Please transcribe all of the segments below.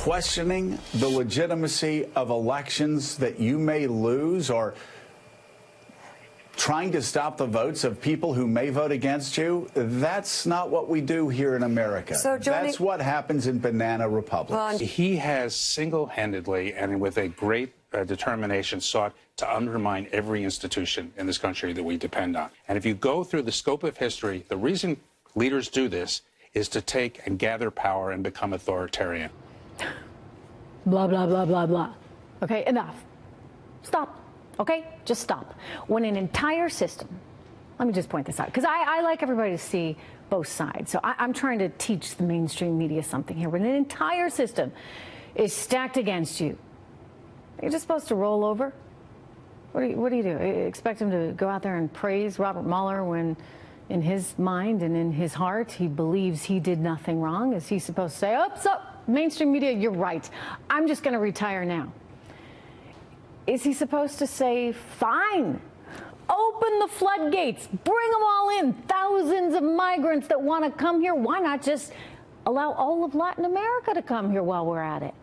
questioning the legitimacy of elections that you may lose, or trying to stop the votes of people who may vote against you? That's not what we do here in America. So, Johnny, that's what happens in banana republics. He has single-handedly and with a great determination sought to undermine every institution in this country that we depend on. And if you go through the scope of history, the reason leaders do this is to take and gather power and become authoritarian. Blah, blah, blah, blah, blah. Okay, enough. Stop. Okay, just stop. When an entire system, let me just point this out, because I like everybody to see both sides. So I'm trying to teach the mainstream media something here. When an entire system is stacked against you, you're just supposed to roll over? What do you do? Expect him to go out there and praise Robert Mueller when in his mind and in his heart he believes he did nothing wrong? Is he supposed to say, "Oops, mainstream media, you're right. I'm just going to retire now"? Is he supposed to say, "Fine, open the floodgates, bring them all in, thousands of migrants that want to come here. Why not just allow all of Latin America to come here while we're at it"?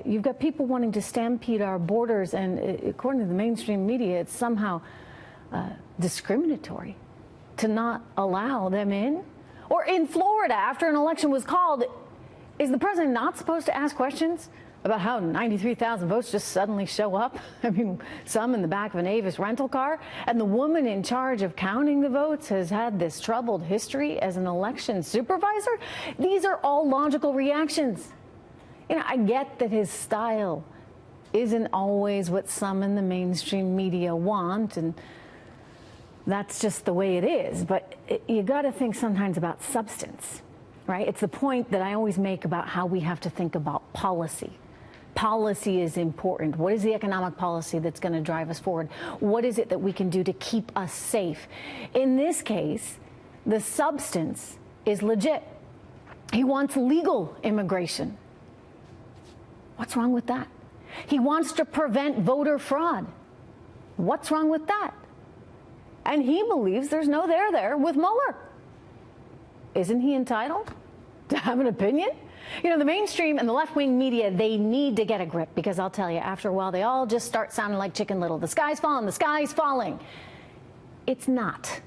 You've got people wanting to stampede our borders, and according to the mainstream media, it's somehow discriminatory to not allow them in. Or in Florida, after an election was called, is the president not supposed to ask questions about how 93,000 votes just suddenly show up? I mean, some in the back of an Avis rental car. And the woman in charge of counting the votes has had this troubled history as an election supervisor. These are all logical reactions. You know, I get that his style isn't always what some in the mainstream media want, and that's just the way it is. But you got to think sometimes about substance, right? It's the point that I always make about how we have to think about policy. Policy is important. What is the economic policy that's going to drive us forward? What is it that we can do to keep us safe? In this case, the substance is legit. He wants legal immigration. What's wrong with that? He wants to prevent voter fraud. What's wrong with that? And he believes there's no there with Mueller. Isn't he entitled to have an opinion? You know, the mainstream and the left-wing media, they need to get a grip, because I'll tell you, after a while, they all just start sounding like Chicken Little. The sky's falling, the sky's falling. It's not.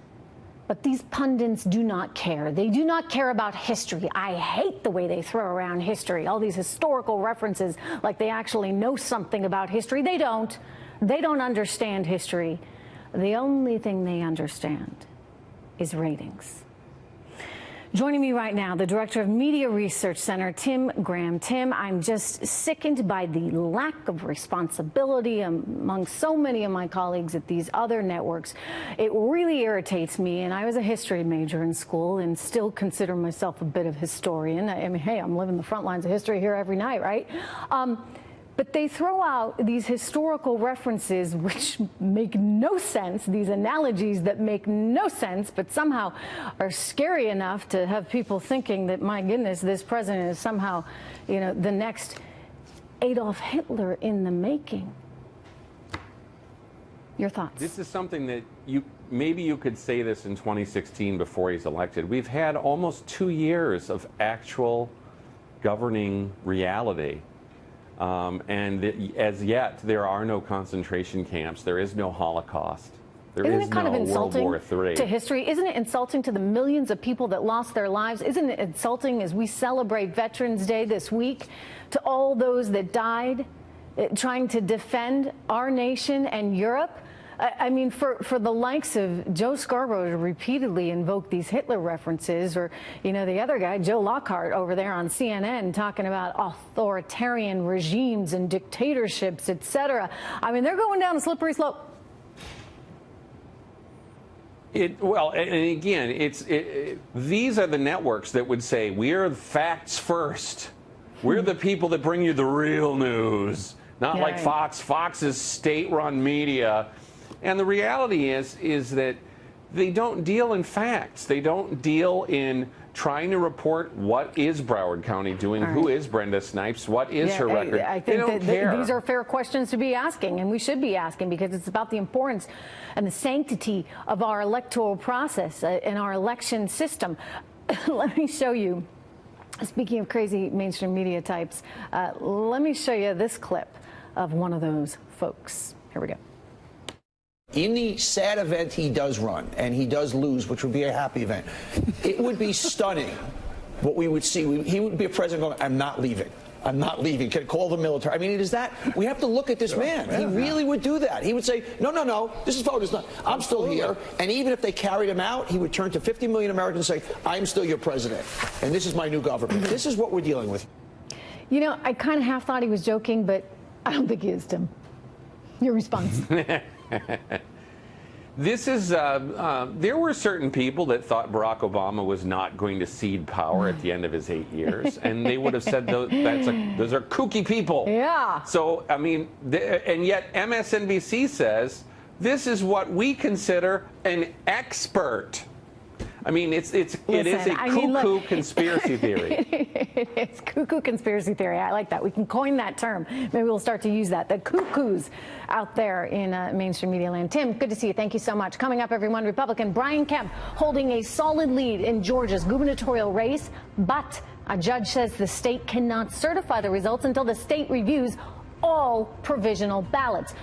But these pundits do not care. They do not care about history. I hate the way they throw around history, all these historical references, like they actually know something about history. They don't. They don't understand history. The only thing they understand is ratings. Joining me right now, the director of Media Research Center, Tim Graham. Tim, I'm just sickened by the lack of responsibility among so many of my colleagues at these other networks. It really irritates me, and I was a history major in school and still consider myself a bit of a historian. I mean, hey, I'm living the front lines of history here every night, right? But they throw out these historical references which make no sense, these analogies that make no sense, but somehow are scary enough to have people thinking that, my goodness, this president is somehow, you know, the next Adolf Hitler in the making. Your thoughts? This is something that maybe you could say this in 2016 before he's elected. We've had almost 2 years of actual governing reality. And as yet, there are no concentration camps. There is no Holocaust. There is Isn't it kind no of insulting World War III. to history? Isn't it insulting to the millions of people that lost their lives? Isn't it insulting as we celebrate Veterans Day this week to all those that died trying to defend our nation and Europe? I mean, for the likes of Joe Scarborough to repeatedly invoke these Hitler references, or, you know, the other guy, Joe Lockhart, over there on CNN talking about authoritarian regimes and dictatorships, etc. I mean, they're going down a slippery slope. Well, and again, these are the networks that would say, we're facts first. We're the people that bring you the real news, not like Fox. Fox is state-run media. And the reality is that they don't deal in facts. They don't deal in trying to report what is Broward County doing, who is Brenda Snipes, what is her record. I think that these are fair questions to be asking, and we should be asking, because it's about the importance and the sanctity of our electoral process and our election system. Let me show you Speaking of crazy mainstream media types, let me show you this clip of one of those folks. Here we go. In the sad event he does run, and he does lose, which would be a happy event, it would be stunning what we would see. He would be a president going, I'm not leaving. I'm not leaving. Can call the military. I mean, it is that. We have to look at this man. He really would do that. He would say, no, no, no, this is voters. I'm still here. And even if they carried him out, he would turn to 50 million Americans and say, I'm still your president. And this is my new government. This is what we're dealing with. You know, I kind of half thought he was joking, but I don't think he is, Tim. Your response. This is, there were certain people that thought Barack Obama was not going to cede power at the end of his 8 years, and they would have said those are kooky people. Yeah. So, I mean, and yet MSNBC says this is what we consider an expert. I mean, it is a cuckoo conspiracy theory. It's cuckoo conspiracy theory. I like that. We can coin that term. Maybe we'll start to use that. The cuckoos out there in mainstream media land. Tim, good to see you. Thank you so much. Coming up, everyone, Republican Brian Kemp holding a solid lead in Georgia's gubernatorial race, but a judge says the state cannot certify the results until the state reviews all provisional ballots.